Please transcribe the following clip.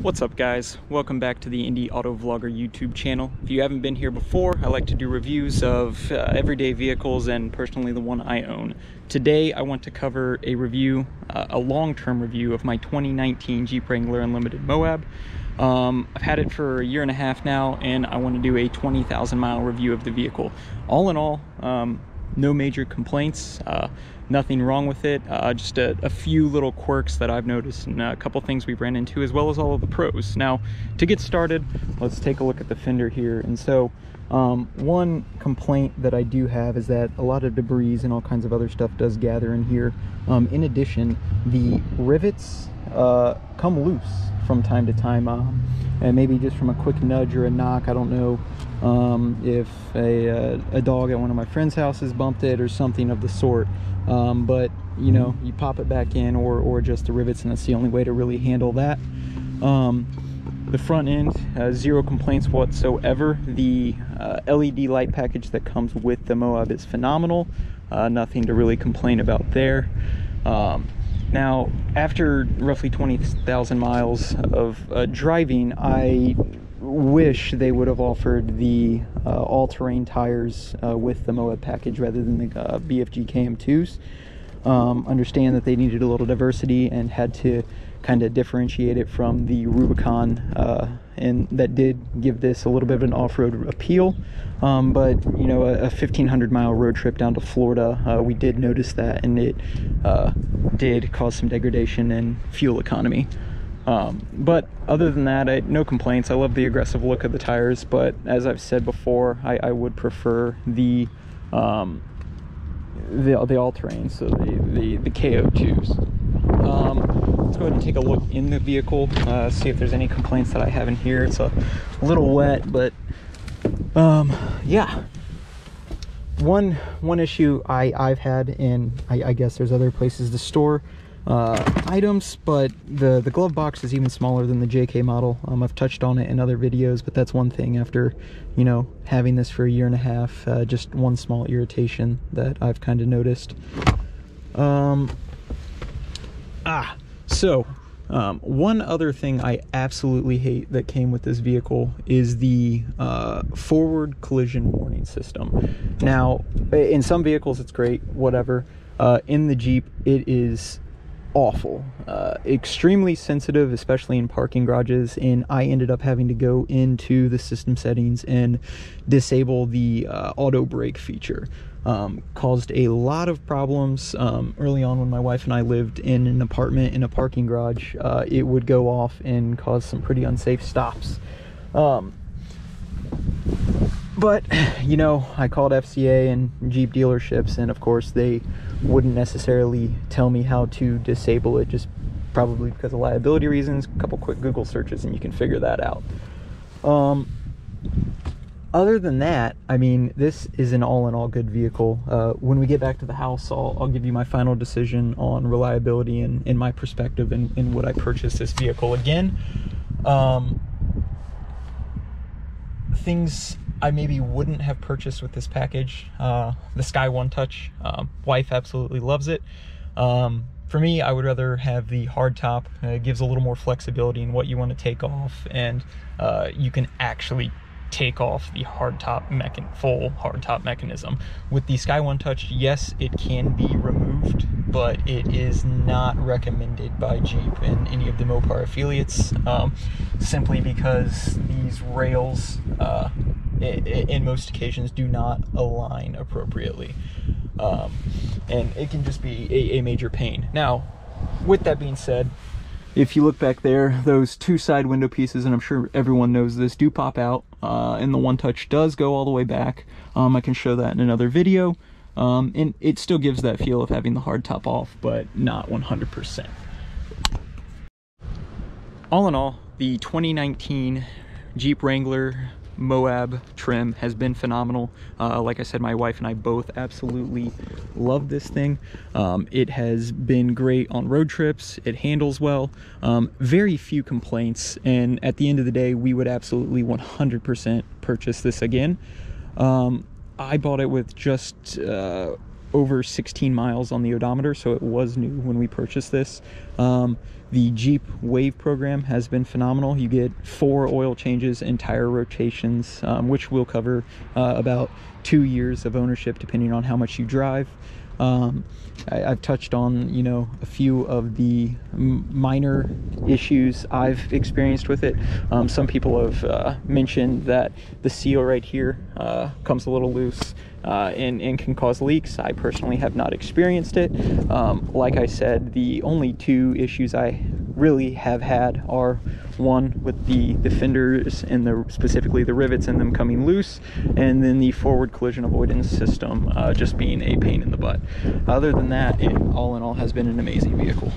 What's up guys, welcome back to the Indie Auto Vlogger YouTube channel. If you haven't been here before, I like to do reviews of everyday vehicles and personally the one I own. Today I want to cover a review, a long-term review of my 2019 Jeep Wrangler Unlimited MOAB. I've had it for a year and a half now and I want to do a 20,000 mile review of the vehicle. All in all, no major complaints, nothing wrong with it, just a few little quirks that I've noticed and a couple things we've ran into, as well as all of the pros. Now, to get started, let's take a look at the fender here. And so one complaint that I do have is that a lot of debris and all kinds of other stuff does gather in here. In addition, the rivets come loose from time to time, and maybe just from a quick nudge or a knock. I don't know if a dog at one of my friends' houses bumped it or something of the sort, but you know, you pop it back in or adjust the rivets, and that's the only way to really handle that. The front end, zero complaints whatsoever. The LED light package that comes with the MOAB is phenomenal. Nothing to really complain about there. Now, after roughly 20,000 miles of driving, I wish they would have offered the all-terrain tires with the MOAB package rather than the BFG KM2s. Understand that they needed a little diversity and had to kind of differentiate it from the Rubicon, and that did give this a little bit of an off-road appeal. But you know, a 1,500 mile road trip down to Florida, we did notice that, and it did cause some degradation in fuel economy. But other than that, no complaints. I love the aggressive look of the tires, but as I've said before, I would prefer the all-terrain, so the KO2s. Let's go ahead and take a look in the vehicle, see if there's any complaints that I have in here. It's a little wet, but yeah. One issue I've had, and I guess there's other places to store items, but the glove box is even smaller than the JK model. I've touched on it in other videos, but that's one thing after, you know, having this for a year and a half, just one small irritation that I've kind of noticed. One other thing I absolutely hate that came with this vehicle is the forward collision warning system. Now, in some vehicles it's great, whatever. In the Jeep, it is awful, extremely sensitive, especially in parking garages, and I ended up having to go into the system settings and disable the auto brake feature. Caused a lot of problems early on when my wife and I lived in an apartment in a parking garage. It would go off and cause some pretty unsafe stops. But, you know, I called FCA and Jeep dealerships, and of course they wouldn't necessarily tell me how to disable it, just probably because of liability reasons. A couple quick Google searches and you can figure that out. Other than that, I mean, this is an all-in-all good vehicle. When we get back to the house, I'll give you my final decision on reliability and my perspective and would I purchase this vehicle again. Things I maybe wouldn't have purchased with this package: the Sky One Touch. Wife absolutely loves it. For me, I would rather have the hardtop. It gives a little more flexibility in what you want to take off, and you can actually take off the full hardtop mechanism. With the Sky One Touch, yes, it can be removed, but it is not recommended by Jeep and any of the Mopar affiliates, simply because these rails in most occasions do not align appropriately, and it can just be a major pain. Now, with that being said, if you look back there, those two side window pieces, and I'm sure everyone knows this, do pop out, and the One Touch does go all the way back. I can show that in another video, and it still gives that feel of having the hard top off, but not 100%. All in all, the 2019 Jeep Wrangler MOAB trim has been phenomenal. Like I said, my wife and I both absolutely love this thing. It has been great on road trips. It handles well. Very few complaints, and at the end of the day, we would absolutely 100% purchase this again. I bought it with just over 16 miles on the odometer, so it was new when we purchased this. The Jeep Wave program has been phenomenal. You get 4 oil changes and tire rotations, which will cover about 2 years of ownership depending on how much you drive. I've touched on, you know, a few of the minor issues I've experienced with it. Some people have mentioned that the seal right here comes a little loose and can cause leaks. I personally have not experienced it. Like I said, the only 2 issues I really have had are one with the fenders and specifically the rivets in them coming loose, and then the forward collision avoidance system just being a pain in the butt. Other than that, it all in all has been an amazing vehicle.